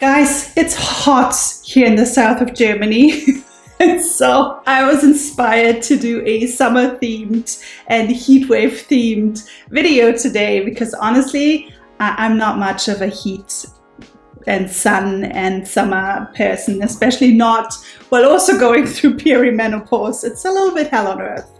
Guys, it's hot here in the south of Germany. And so I was inspired to do a summer themed and heatwave themed video today because honestly, I'm not much of a heat and sun and summer person, especially not while also going through perimenopause. It's a little bit hell on earth.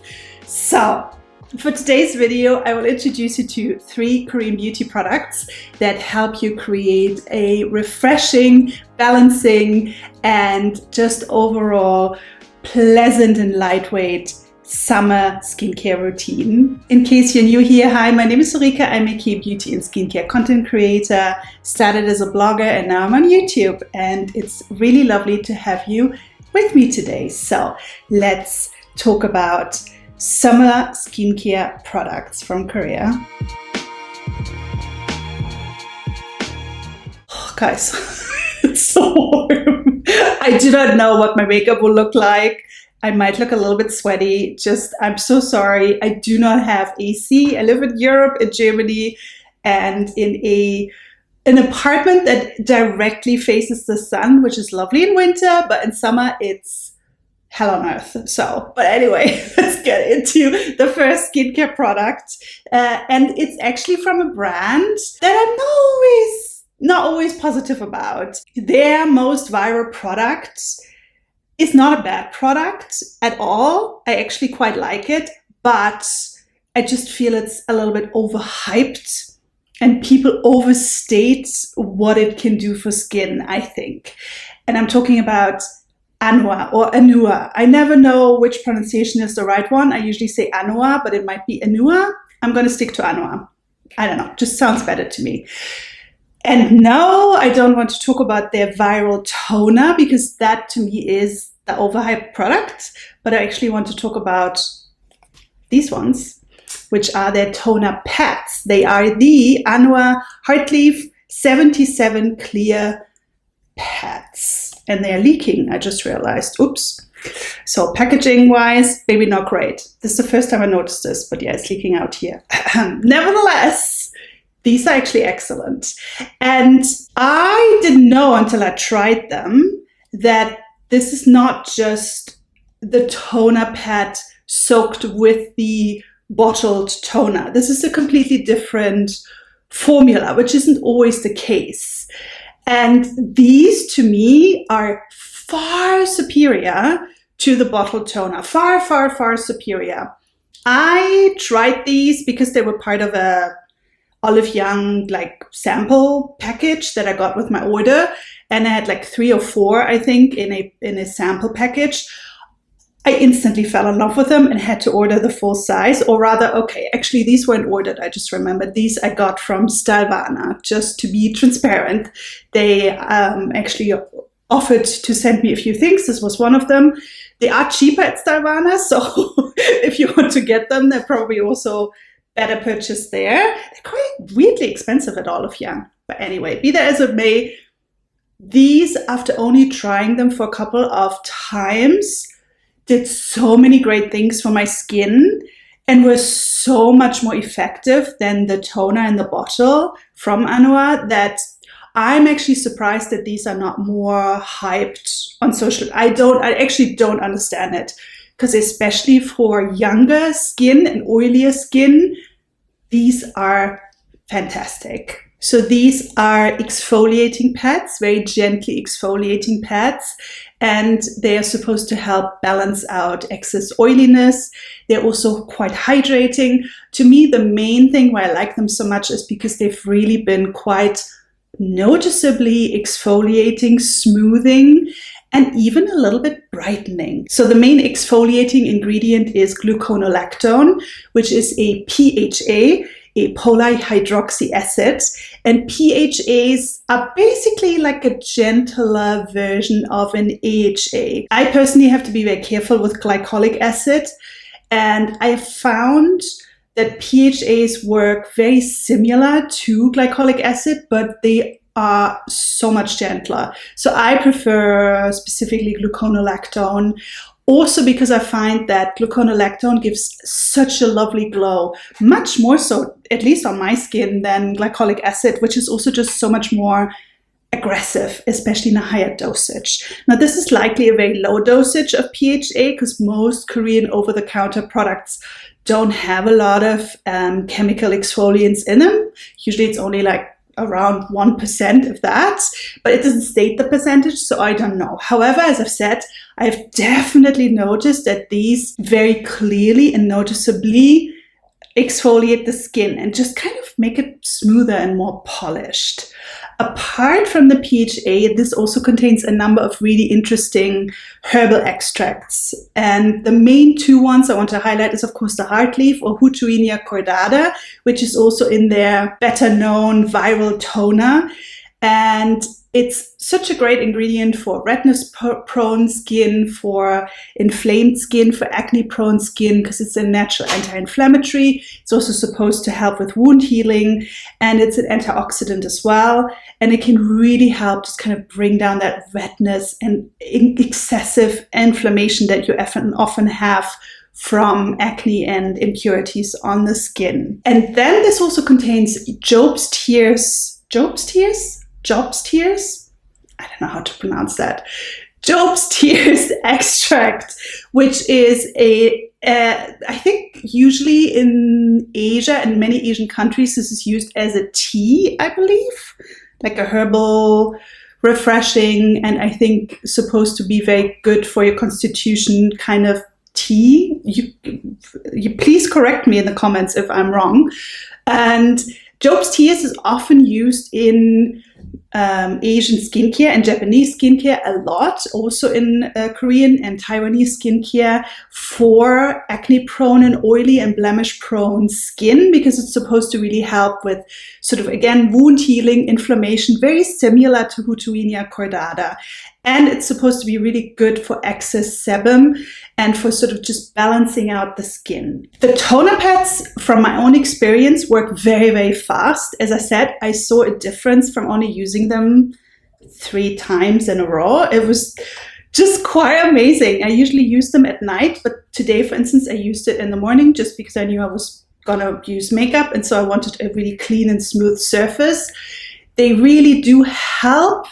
So for today's video, I will introduce you to 3 Korean beauty products that help you create a refreshing, balancing, and just overall pleasant and lightweight summer skincare routine. In case you're new here, hi, my name is Ulrike. I'm a K-beauty and skincare content creator, started as a blogger, and now I'm on YouTube. And it's really lovely to have you with me today. So let's talk about summer skincare products from Korea. Oh, guys, it's so warm. I do not know what my makeup will look like. I might look a little bit sweaty. I'm so sorry. I do not have AC. I live in Europe, in Germany, and in an apartment that directly faces the sun, which is lovely in winter, but in summer it's hell on earth. So, but anyway, let's get into the first skincare product. And it's actually from a brand that I'm not always positive about. Their most viral product is not a bad product at all. I actually quite like it, but I just feel it's a little bit overhyped and people overstate what it can do for skin, I think. And I'm talking about Anua or Anua. I never know which pronunciation is the right one. I usually say Anua, but it might be Anua. I'm going to stick to Anua. I don't know, just sounds better to me. And no, I don't want to talk about their viral toner because that to me is the overhyped product, but I actually want to talk about these ones, which are their toner pads. They are the Anua Heartleaf 77 clear pads. And they're leaking, I just realized. Oops. So packaging wise, maybe not great. This is the first time I noticed this, but yeah, it's leaking out here. Nevertheless, these are actually excellent. And I didn't know until I tried them that this is not just the toner pad soaked with the bottled toner. This is a completely different formula, which isn't always the case. And these, to me, are far superior to the bottled toner. Far, far, far superior. I tried these because they were part of a Olive Young sample package that I got with my order. And I had 3 or 4, I think, in a sample package. I instantly fell in love with them and had to order the full size, or rather, okay, actually these weren't ordered. I just remembered these I got from Stylevana, just to be transparent. They actually offered to send me a few things. This was one of them. They are cheaper at Stylevana, so if you want to get them, they're probably also better purchased there. They're quite weirdly expensive at Olive Young. But anyway, be that as it may, these, after only trying them for a couple of times, did so many great things for my skin and were so much more effective than the toner in the bottle from Anua that I'm actually surprised that these are not more hyped on social. I actually don't understand it, because especially for younger skin and oilier skin, these are fantastic. So these are exfoliating pads, very gently exfoliating pads, and they are supposed to help balance out excess oiliness. They're also quite hydrating. To me, the main thing why I like them so much is because they've really been quite noticeably exfoliating, smoothing, and even a little bit brightening. So the main exfoliating ingredient is gluconolactone, which is a PHA, a polyhydroxy acid, and PHAs are basically like a gentler version of an AHA. I personally have to be very careful with glycolic acid, and I found that PHAs work very similar to glycolic acid, but they are so much gentler. So I prefer specifically gluconolactone. Also because I find that gluconolactone gives such a lovely glow, much more so, at least on my skin, than glycolic acid, which is also just so much more aggressive, especially in a higher dosage. Now, this is likely a very low dosage of PHA because most Korean over-the-counter products don't have a lot of chemical exfoliants in them. Usually it's only like around 1% of that, but it doesn't state the percentage, so I don't know. However, as I've said, I've definitely noticed that these very clearly and noticeably exfoliate the skin and just kind of make it smoother and more polished. Apart from the PHA, this also contains a number of really interesting herbal extracts. And the main two ones I want to highlight is, of course, the Heartleaf or Heartleaf cordata, which is also in their better known viral toner. And it's such a great ingredient for redness-prone skin, for inflamed skin, for acne-prone skin, because it's a natural anti-inflammatory. It's also supposed to help with wound healing, and it's an antioxidant as well. And it can really help just kind of bring down that redness and excessive inflammation that you often have from acne and impurities on the skin. And then this also contains Job's tears. I don't know how to pronounce that. Job's tears extract, which is I think usually in Asia and many Asian countries, this is used as a tea, I believe, like a herbal, refreshing, and I think supposed to be very good for your constitution kind of tea. You please correct me in the comments if I'm wrong. And Job's tears is often used in Asian skincare and Japanese skincare a lot, also in Korean and Taiwanese skincare for acne-prone and oily and blemish-prone skin, because it's supposed to really help with sort of, again, wound healing, inflammation, very similar to Heartleaf cordata. And it's supposed to be really good for excess sebum and for sort of just balancing out the skin. The toner pads, from my own experience, work very, very fast. As I said, I saw a difference from only using them 3 times in a row. It was just quite amazing. I usually use them at night, but today, for instance, I used it in the morning just because I knew I was gonna use makeup, and so I wanted a really clean and smooth surface. They really do help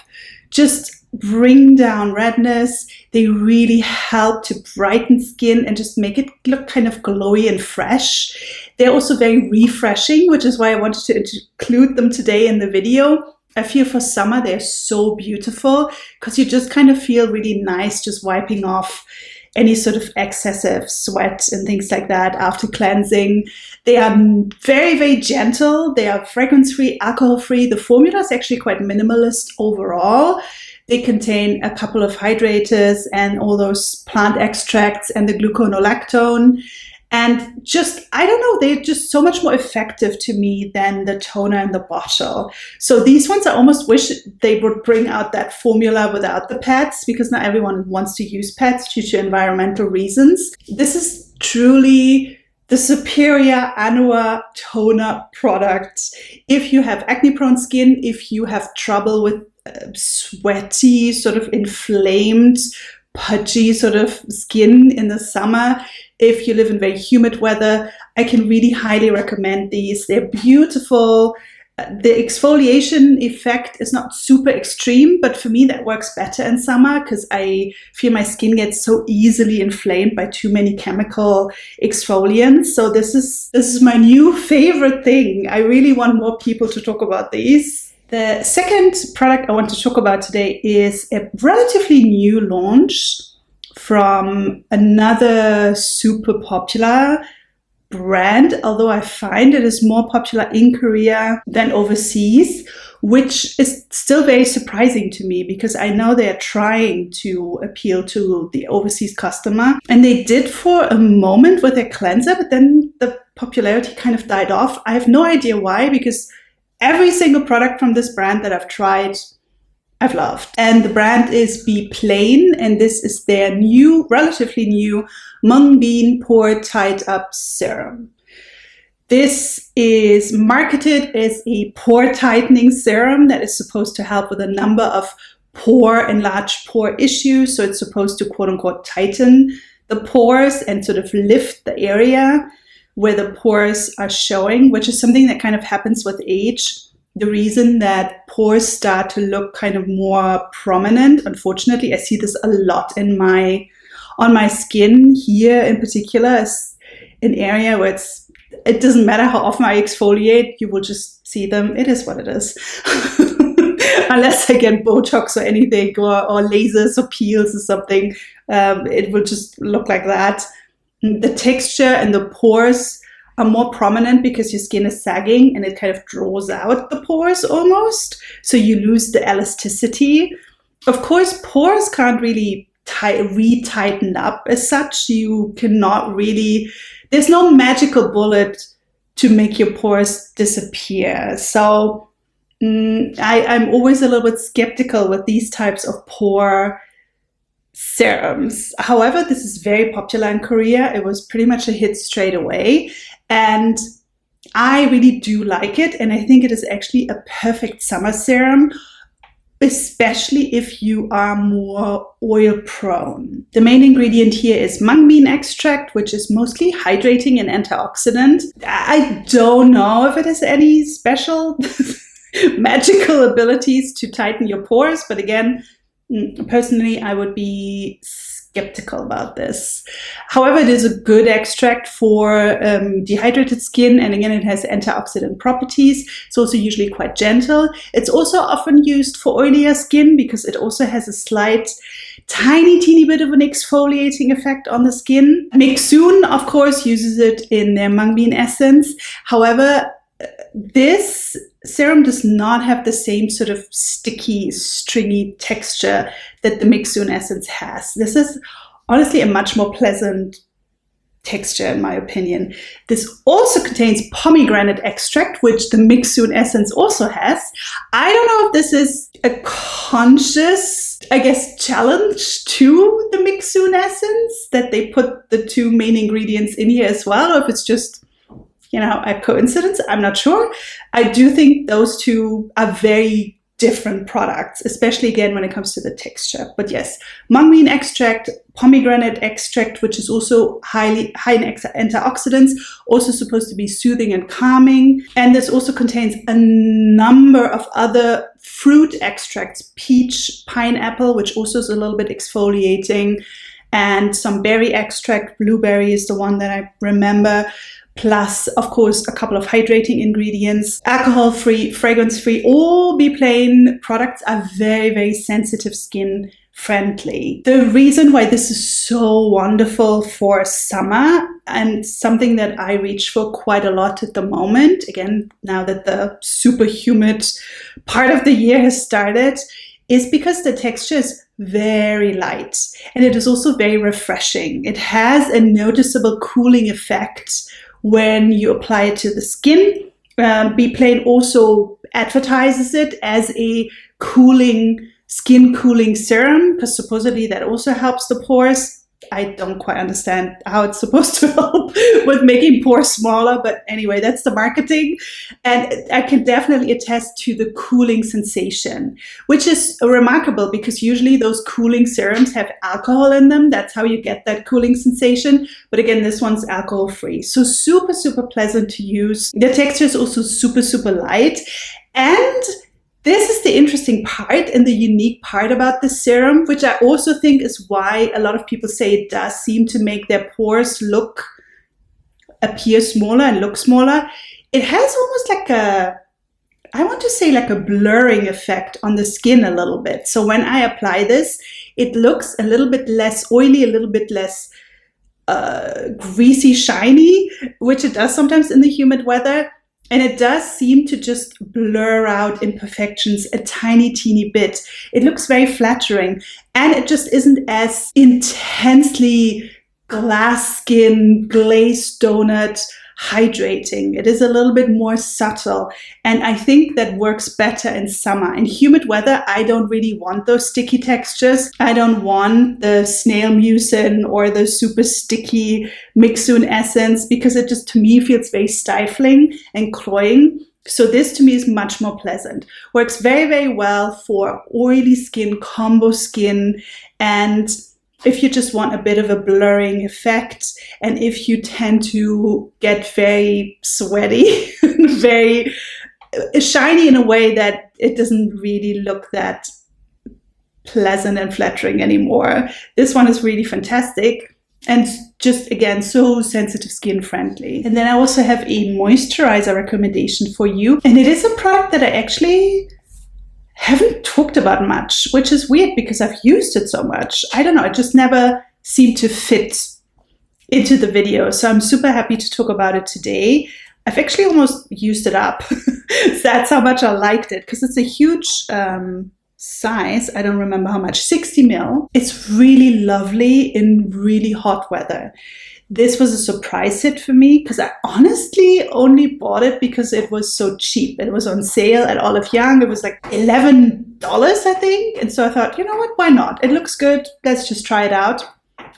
just bring down redness. They really help to brighten skin and just make it look kind of glowy and fresh. They're also very refreshing, which is why I wanted to include them today in the video. I feel for summer they're so beautiful because you just kind of feel really nice just wiping off any sort of excessive sweat and things like that after cleansing. They are very, very gentle. They are fragrance-free, alcohol-free. The formula is actually quite minimalist overall. They contain a couple of hydrators and all those plant extracts and the gluconolactone. And just, I don't know, they're just so much more effective to me than the toner in the bottle. So these ones, I almost wish they would bring out that formula without the pads, because not everyone wants to use pads due to environmental reasons. This is truly the superior Anua toner product. If you have acne-prone skin, if you have trouble with sweaty, sort of inflamed, pudgy sort of skin in the summer, if you live in very humid weather, I can really highly recommend these. They're beautiful. The exfoliation effect is not super extreme, but for me that works better in summer because I feel my skin gets so easily inflamed by too many chemical exfoliants. So this is my new favorite thing. I really want more people to talk about these. The second product I want to talk about today is a relatively new launch from another super popular brand, although I find it is more popular in Korea than overseas, which is still very surprising to me because I know they are trying to appeal to the overseas customer. And they did for a moment with their cleanser, but then the popularity kind of died off. I have no idea why, because every single product from this brand that I've tried, I've loved. And the brand is Beplain, and this is their new, relatively new Mung Bean Pore Tied Up Serum. This is marketed as a pore tightening serum that is supposed to help with a number of pore and large pore issues. So it's supposed to quote unquote tighten the pores and sort of lift the area where the pores are showing, which is something that kind of happens with age. the reason that pores start to look kind of more prominent. Unfortunately, I see this a lot on my skin here in particular, is an area where it doesn't matter how often I exfoliate, you will just see them. It is what it is. Unless I get Botox or anything, or lasers or peels or something, it will just look like that. The texture and the pores are more prominent because your skin is sagging and it kind of draws out the pores almost. So you lose the elasticity. Of course, pores can't really re-tighten up as such. You cannot really, there's no magical bullet to make your pores disappear. So I'm always a little bit skeptical with these types of pore serums. However, this is very popular in Korea. It was pretty much a hit straight away. And I really do like it. And I think it is actually a perfect summer serum, especially if you are more oil prone. The main ingredient here is mung bean extract, which is mostly hydrating and antioxidant. I don't know if it has any special magical abilities to tighten your pores, but again, personally, I would be skeptical about this. However, it is a good extract for dehydrated skin, and again, it has antioxidant properties. It's also usually quite gentle. It's also often used for oilier skin because it also has a slight, tiny, teeny bit of an exfoliating effect on the skin. Mixun, of course, uses it in their mung bean essence. However, this serum does not have the same sort of sticky, stringy texture that the Mixun essence has. This is honestly a much more pleasant texture, in my opinion. This also contains pomegranate extract, which the Mixun essence also has. I don't know if this is a conscious, I guess, challenge to the Mixun essence, that they put the two main ingredients in here as well, or if it's just, you know, a coincidence. I'm not sure. I do think those two are very different products, especially again when it comes to the texture. But yes, mung bean extract, pomegranate extract, which is also high in antioxidants, also supposed to be soothing and calming. And this also contains a number of other fruit extracts, peach, pineapple, which also is a little bit exfoliating, and some berry extract. Blueberry is the one that I remember. Plus, of course, a couple of hydrating ingredients, alcohol-free, fragrance-free. All Beplain products are very, very sensitive skin friendly. The reason why this is so wonderful for summer, and something that I reach for quite a lot at the moment, again, now that the super humid part of the year has started, is because the texture is very light and it is also very refreshing. It has a noticeable cooling effect when you apply it to the skin. Beplain also advertises it as a skin cooling serum, because supposedly that also helps the pores. I don't quite understand how it's supposed to help with making pores smaller, but anyway, that's the marketing. And I can definitely attest to the cooling sensation, which is remarkable because usually those cooling serums have alcohol in them. That's how you get that cooling sensation. But again, this one's alcohol free. So super, super pleasant to use. The texture is also super, super light. And this is the interesting part and the unique part about this serum, which I also think is why a lot of people say it does seem to make their pores appear smaller and look smaller. It has almost like I want to say like a blurring effect on the skin a little bit. So when I apply this, it looks a little bit less oily, a little bit less greasy, shiny, which it does sometimes in the humid weather. And it does seem to just blur out imperfections a tiny, teeny bit. It looks very flattering, and it just isn't as intensely glass skin, glazed donut hydrating. It is a little bit more subtle, and I think that works better in summer. In humid weather, I don't really want those sticky textures. I don't want the snail mucin or the super sticky Mixun essence, because it just, to me, feels very stifling and cloying. So this to me is much more pleasant. Works very, very well for oily skin, combo skin, and if you just want a bit of a blurring effect, and if you tend to get very sweaty, very shiny in a way that it doesn't really look that pleasant and flattering anymore. This one is really fantastic. And just, again, so sensitive skin friendly. And then I also have a moisturizer recommendation for you. And it is a product that I actually haven't talked about much, which is weird because I've used it so much. I don't know, it just never seemed to fit into the video. So I'm super happy to talk about it today. I've actually almost used it up. That's how much I liked it, because it's a huge size. I don't remember how much, 60 ml. It's really lovely in really hot weather. This was a surprise hit for me because I honestly only bought it because it was so cheap. It was on sale at Olive Young. It was like $11, I think. And so I thought, you know what, why not? It looks good. Let's just try it out.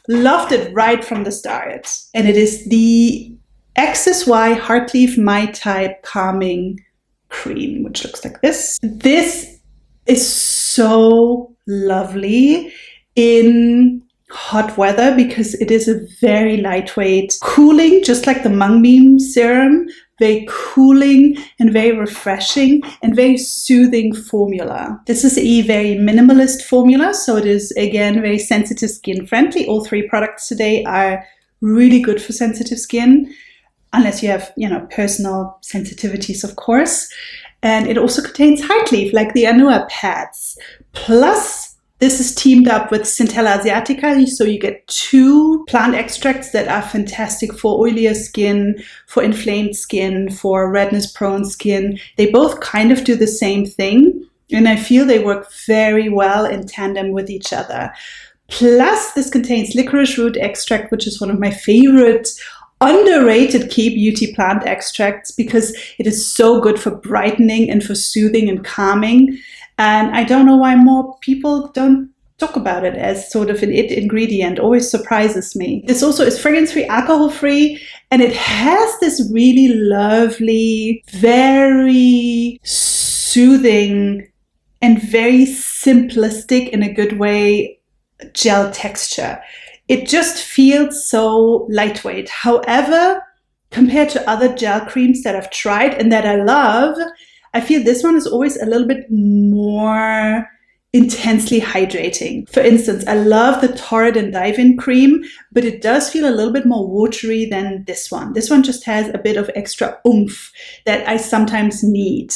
Loved it right from the start. And it is the XSY Heartleaf My Type Calming Cream, which looks like this. This is so lovely in hot weather because it is a very lightweight, cooling, just like the Mung serum, very cooling and very refreshing and very soothing formula. This is a very minimalist formula, so it is, again, very sensitive skin friendly. All three products today are really good for sensitive skin, unless you have, personal sensitivities, of course. And it also contains Heartleaf, like the Anua pads. Plus, this is teamed up with Centella asiatica, so you get 2 plant extracts that are fantastic for oilier skin, for inflamed skin, for redness-prone skin. They both kind of do the same thing, and I feel they work very well in tandem with each other. Plus, this contains licorice root extract, which is one of my favorite underrated key beauty plant extracts because it is so good for brightening and for soothing and calming. And I don't know why more people don't talk about it as sort of an it ingredient. Always surprises me. This also is fragrance-free, alcohol-free, and it has this really lovely, very soothing and very simplistic, in a good way, gel texture. It just feels so lightweight. However, compared to other gel creams that I've tried and that I love, I feel this one is always a little bit more intensely hydrating. For instance, I love the Torrid and Dive-In cream, but it does feel a little bit more watery than this one. This one just has a bit of extra oomph that I sometimes need.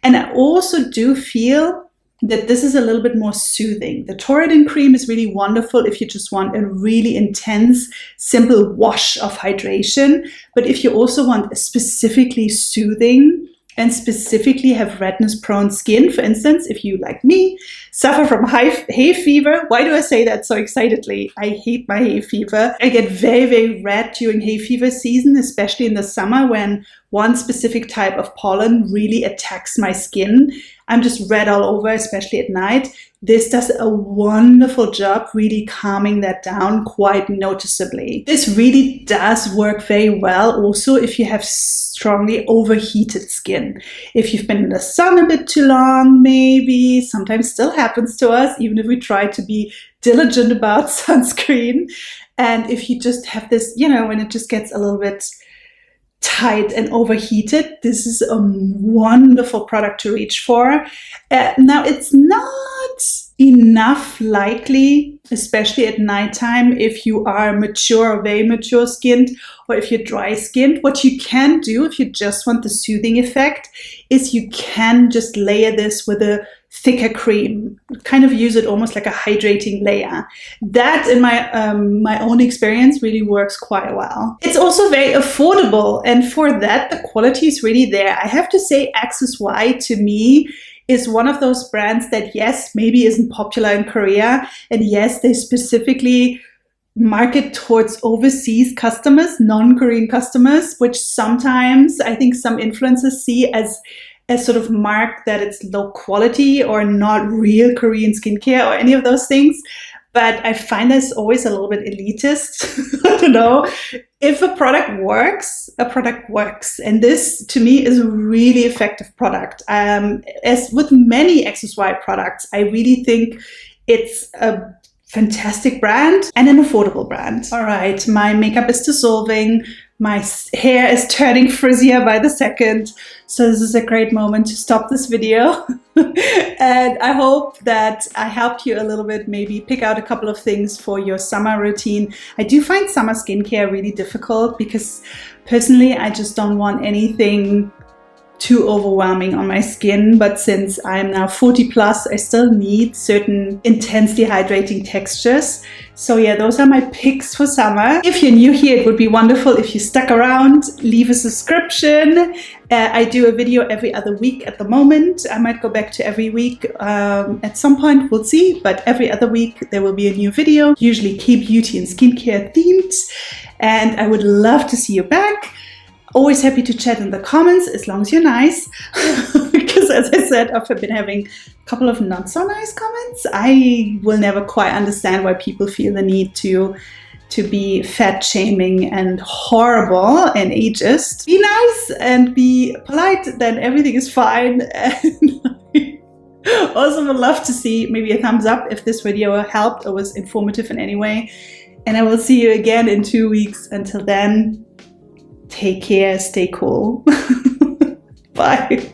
And I also do feel that this is a little bit more soothing. The Torrid cream is really wonderful if you just want a really intense, simple wash of hydration. But if you also want a specifically soothing and specifically have redness-prone skin, for instance, if you, like me, suffer from hay fever. Why do I say that so excitedly? I hate my hay fever. I get very, very red during hay fever season, especially in the summer when one specific type of pollen really attacks my skin. I'm just red all over, especially at night. This does a wonderful job really calming that down quite noticeably. This really does work very well also if you have strongly overheated skin. If you've been in the sun a bit too long, maybe, sometimes still happens to us, even if we try to be diligent about sunscreen. And if you just have this, when it just gets a little bit tight and overheated, this is a wonderful product to reach for. Now, it's not enough likely, especially at nighttime, if you are mature or very mature skinned, or if you're dry skinned. What you can do if you just want the soothing effect is you can just layer this with a thicker cream, kind of use it almost like a hydrating layer. That, in my own experience, really works quite well. It's also very affordable, and for that, the quality is really there. I have to say, XSY to me is one of those brands that, yes, maybe isn't popular in Korea, and yes, they specifically market towards overseas customers, non-Korean customers, which sometimes I think some influencers see as sort of mark that it's low quality or not real Korean skincare or any of those things. But I find this always a little bit elitist. I don't know. If a product works, a product works. And this, to me, is a really effective product. As with many XSY products, I really think it's a fantastic brand and an affordable brand. All right, my makeup is dissolving. My hair is turning frizzier by the second. So this is a great moment to stop this video. And I hope that I helped you a little bit, maybe pick out a couple of things for your summer routine. I do find summer skincare really difficult because personally, I just don't want anything too overwhelming on my skin, but since I'm now 40 plus, I still need certain intensely hydrating textures. So yeah, those are my picks for summer. If you're new here, it would be wonderful if you stuck around, leave a subscription. I do a video every other week at the moment. I might go back to every week at some point, we'll see, but every other week there will be a new video, usually key beauty and skincare themed, and I would love to see you back. Always happy to chat in the comments as long as you're nice, because as I said, I've been having a couple of not so nice comments. I will never quite understand why people feel the need to be fat shaming and horrible and ageist. Be nice and be polite, then everything is fine. And I also would love to see maybe a thumbs up if this video helped or was informative in any way. And I will see you again in 2 weeks. Until then, take care, stay cool. Bye.